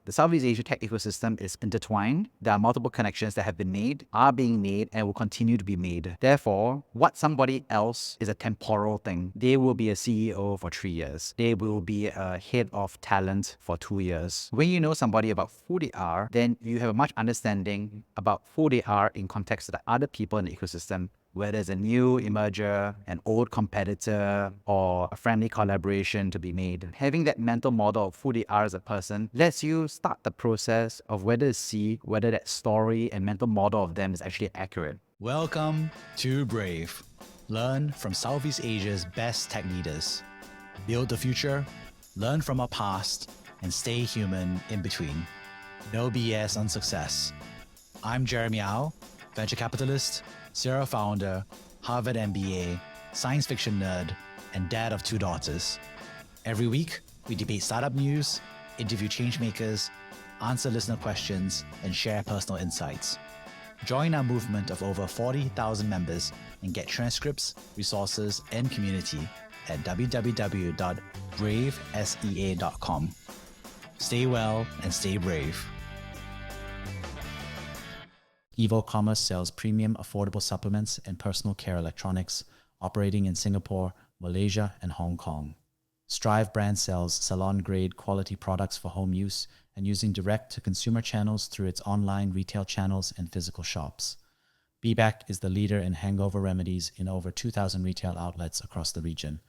The Southeast Asia tech ecosystem is intertwined. There are multiple connections that have been made, are being made, and will continue to be made. Therefore, what somebody else is a temporal thing. They will be a CEO for 3 years. They will be a head of talent for 2 years. When you know somebody about who they are, then you have a much understanding about who they are in context to the other people in the ecosystem, whether it's a new emerger, an old competitor, or a friendly collaboration to be made. Having that mental model of who they are as a person lets you start the process of whether to see whether that story and mental model of them is actually accurate. Welcome to Brave. Learn from Southeast Asia's best tech leaders. Build the future, learn from our past, and stay human in between. No BS on success. I'm Jeremy Au, venture capitalist, serial founder, Harvard MBA, science fiction nerd, and dad of 2 daughters. Every week, we debate startup news, interview changemakers, answer listener questions, and share personal insights. Join our movement of over 40,000 members and get transcripts, resources, and community at www.bravesea.com. Stay well and stay brave. Evo Commerce sells premium affordable supplements and personal care electronics, operating in Singapore, Malaysia, and Hong Kong. Strive brand sells salon-grade quality products for home use and using direct-to-consumer channels through its online retail channels and physical shops. BBAC is the leader in hangover remedies in over 2,000 retail outlets across the region.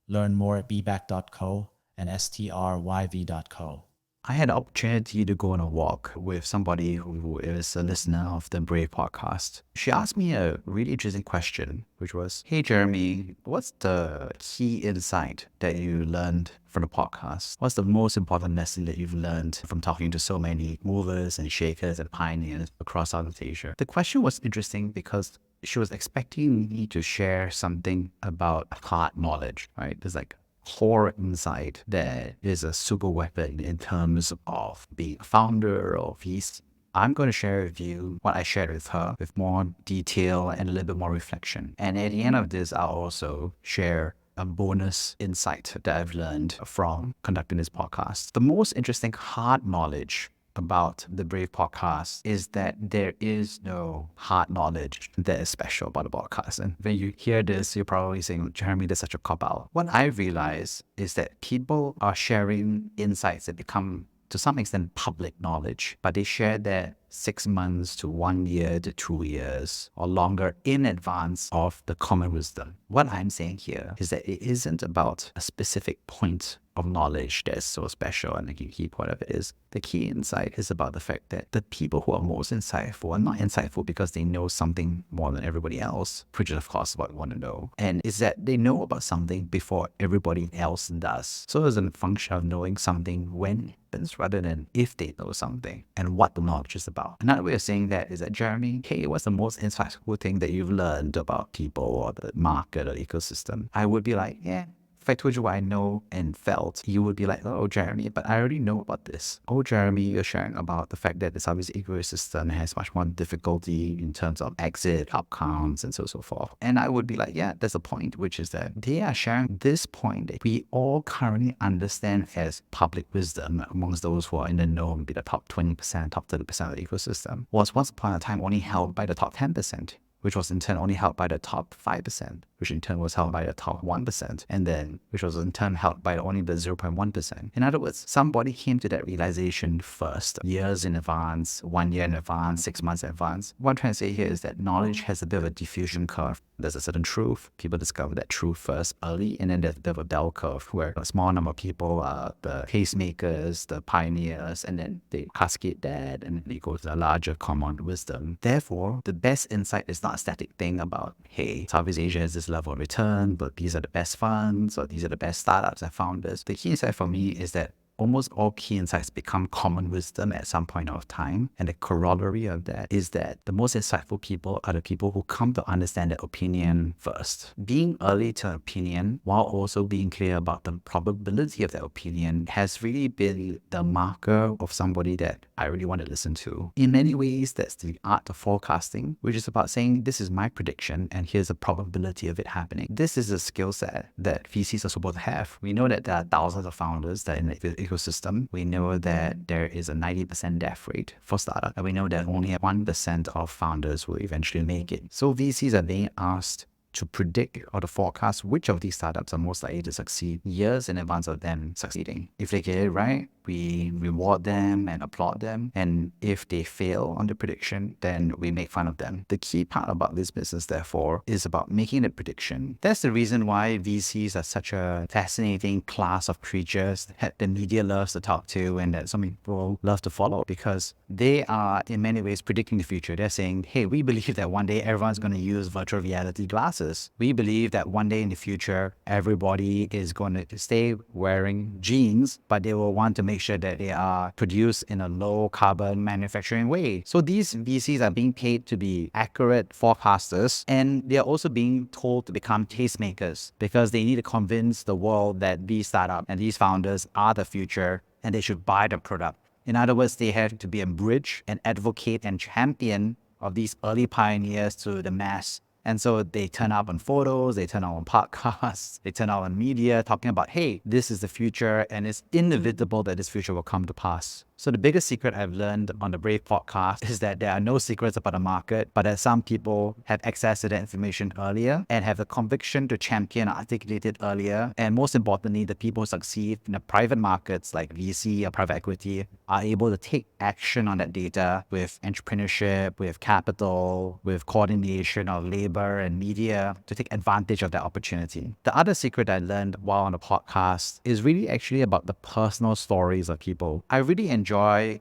Learn more at bbac.co and stryv.co. I had the opportunity to go on a walk with somebody who is a listener of the Brave podcast. She asked me a really interesting question, which was, "Hey Jeremy, what's the key insight that you learned from the podcast? What's the most important lesson that you've learned from talking to so many movers and shakers and pioneers across Southeast Asia?" The question was interesting because she was expecting me to share something about hard knowledge, right? There's like core insight that is a super weapon in terms of being a founder or VC. I'm going to share with you what I shared with her with more detail and a little bit more reflection. And at the end of this, I'll also share a bonus insight that I've learned from conducting this podcast. The most interesting hard knowledge about the Brave podcast is that there is no hard knowledge that is special about the podcast. And when you hear this, you're probably saying, "Jeremy, that's such a cop-out." What I realize is that people are sharing insights that become, to some extent, public knowledge, but they share that 6 months to 1 year to 2 years or longer in advance of the common wisdom. What I'm saying here is that it isn't about a specific point of knowledge that is so special and you keep whatever it is. The key insight is about the fact that the people who are most insightful are not insightful because they know something more than everybody else, which is of course what we want to know. And is that they know about something before everybody else does. So it's a function of knowing something when it happens rather than if they know something and what the knowledge is about. Another way of saying that is that, "Jeremy, hey, what's the most insightful thing that you've learned about people or the market or ecosystem?" I would be like, "Yeah, if I told you what I know and felt, you would be like, 'Oh, Jeremy, but I already know about this.' Oh, Jeremy, you're sharing about the fact that the Southeast ecosystem has much more difficulty in terms of exit outcomes and so forth." And I would be like, "Yeah, there's a point," which is that they are sharing this point that we all currently understand as public wisdom amongst those who are in the know, maybe the top 20%, top 30% of the ecosystem, was once upon a time only held by the top 10%. Which was in turn only held by the top 5%, which in turn was held by the top 1%, and then which was in turn held by only the 0.1%. In other words, somebody came to that realization first, years in advance, 1 year in advance, 6 months in advance. What I'm trying to say here is that knowledge has a bit of a diffusion curve. There's a certain truth. People discover that truth first early, and then there's a bit of a bell curve where a small number of people are the pacemakers, the pioneers, and then they cascade that, and then they go to the larger common wisdom. Therefore, the best insight is not a static thing about, "Hey, Southeast Asia has this level of return, but these are the best funds, or these are the best startups and founders." The key insight for me is that almost all key insights become common wisdom at some point of time. And the corollary of that is that the most insightful people are the people who come to understand their opinion first. Being early to an opinion while also being clear about the probability of that opinion has really been the marker of somebody that I really want to listen to. In many ways, that's the art of forecasting, which is about saying, this is my prediction and here's the probability of it happening. This is a skill set that VCs are supposed to have. We know that there are thousands of founders that in the ecosystem, we know that there is a 90% death rate for startups, and we know that only 1% of founders will eventually make it. So VCs are being asked to predict or to forecast which of these startups are most likely to succeed years in advance of them succeeding. If they get it right, we reward them and applaud them. And if they fail on the prediction, then we make fun of them. The key part about this business, therefore, is about making the prediction. That's the reason why VCs are such a fascinating class of creatures that the media loves to talk to and that some people love to follow, because they are in many ways predicting the future. They're saying, hey, we believe that one day everyone's going to use virtual reality glasses. We believe that one day in the future, everybody is going to stay wearing jeans, but they will want to make sure that they are produced in a low carbon manufacturing way. So these VCs are being paid to be accurate forecasters, and they're also being told to become tastemakers because they need to convince the world that these startups and these founders are the future and they should buy the product. In other words, they have to be a bridge and advocate and champion of these early pioneers to the mass. And so they turn up on photos, they turn up on podcasts, they turn up on media talking about, hey, this is the future and it's inevitable that this future will come to pass. So the biggest secret I've learned on the Brave podcast is that there are no secrets about the market, but that some people have access to that information earlier and have the conviction to champion and articulate it earlier. And most importantly, the people who succeed in the private markets like VC or private equity are able to take action on that data with entrepreneurship, with capital, with coordination of labor and media to take advantage of that opportunity. The other secret I learned while on the podcast is really actually about the personal stories of people. I really enjoy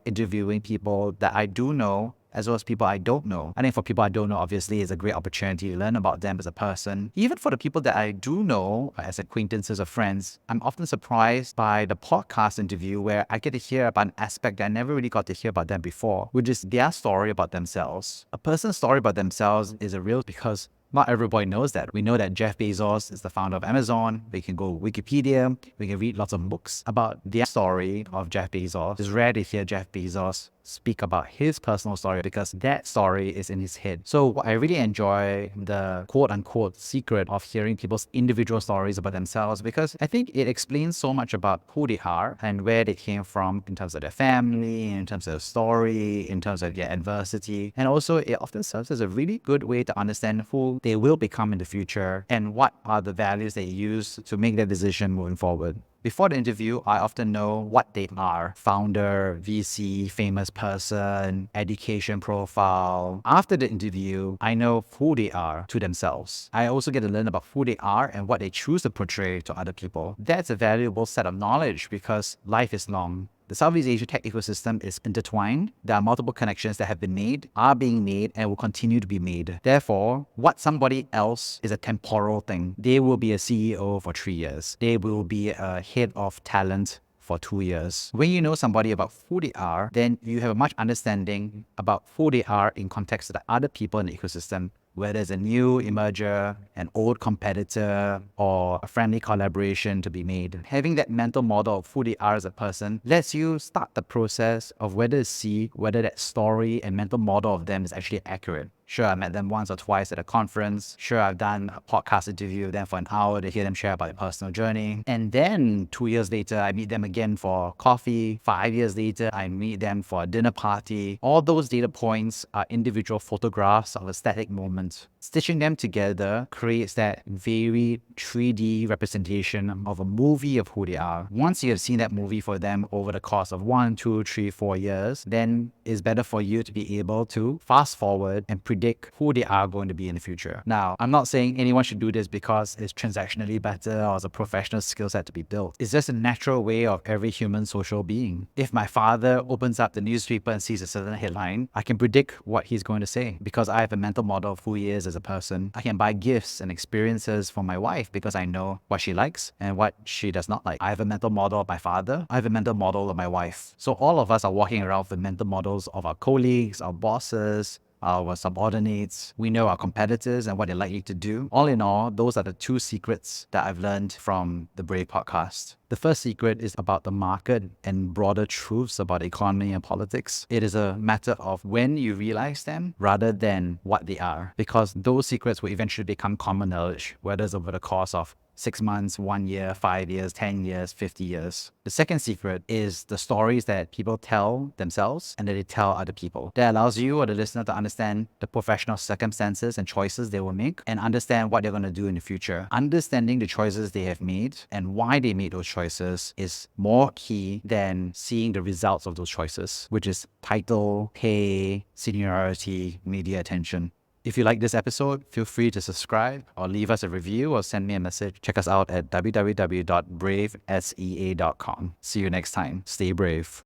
interviewing people that I do know as well as people I don't know. I think for people I don't know, obviously, it's a great opportunity to learn about them as a person. Even for the people that I do know as acquaintances or friends, I'm often surprised by the podcast interview where I get to hear about an aspect that I never really got to hear about them before, which is their story about themselves. A person's story about themselves is a real because not everybody knows that. We know that Jeff Bezos is the founder of Amazon. We can go Wikipedia. We can read lots of books about the story of Jeff Bezos. It's rare to hear Jeff Bezos speak about his personal story because that story is in his head. So I really enjoy the quote-unquote secret of hearing people's individual stories about themselves because I think it explains so much about who they are and where they came from in terms of their family, in terms of their story, in terms of their adversity. And also it often serves as a really good way to understand who they will become in the future and what are the values they use to make their decision moving forward. Before the interview, I often know what they are: founder, VC, famous person, education profile. After the interview, I know who they are to themselves. I also get to learn about who they are and what they choose to portray to other people. That's a valuable set of knowledge because life is long. The Southeast Asia tech ecosystem is intertwined. There are multiple connections that have been made, are being made, and will continue to be made. Therefore, what somebody else is a temporal thing. They will be a CEO for 3 years. They will be a head of talent for 2 years. When you know somebody about who they are, then you have a much understanding about who they are in context to the other people in the ecosystem, whether it's a new emerger, an old competitor, or a friendly collaboration to be made. Having that mental model of who they are as a person lets you start the process of whether to see whether that story and mental model of them is actually accurate. Sure, I met them once or twice at a conference. Sure, I've done a podcast interview with them for an hour to hear them share about their personal journey. And then 2 years later, I meet them again for coffee. 5 years later, I meet them for a dinner party. All those data points are individual photographs of a static moment. Stitching them together creates that very 3D representation of a movie of who they are. Once you have seen that movie for them over the course of 1, 2, 3, 4 years, then it's better for you to be able to fast forward and predict who they are going to be in the future. Now, I'm not saying anyone should do this because it's transactionally better or it's a professional skill set to be built. It's just a natural way of every human social being. If my father opens up the newspaper and sees a certain headline, I can predict what he's going to say because I have a mental model of who he is as a person. I can buy gifts and experiences for my wife because I know what she likes and what she does not like. I have a mental model of my father. I have a mental model of my wife. So all of us are walking around with mental models of our colleagues, our bosses, our subordinates. We know our competitors and what they're likely to do. All in all, those are the 2 secrets that I've learned from the Brave podcast. The first secret is about the market and broader truths about economy and politics. It is a matter of when you realize them rather than what they are, because those secrets will eventually become common knowledge, whether it's over the course of 6 months, 1 year, 5 years, 10 years, 50 years. The second secret is the stories that people tell themselves and that they tell other people. That allows you or the listener to understand the professional circumstances and choices they will make and understand what they're going to do in the future. Understanding the choices they have made and why they made those choices is more key than seeing the results of those choices, which is title, pay, seniority, media attention. If you like this episode, feel free to subscribe or leave us a review or send me a message. Check us out at www.bravesea.com. See you next time. Stay brave.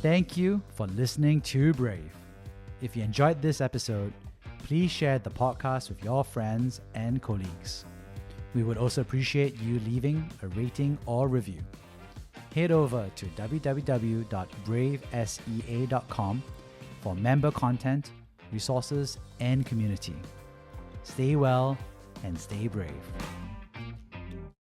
Thank you for listening to Brave. If you enjoyed this episode, please share the podcast with your friends and colleagues. We would also appreciate you leaving a rating or review. Head over to www.bravesea.com for member content, resources, and community. Stay well and stay brave.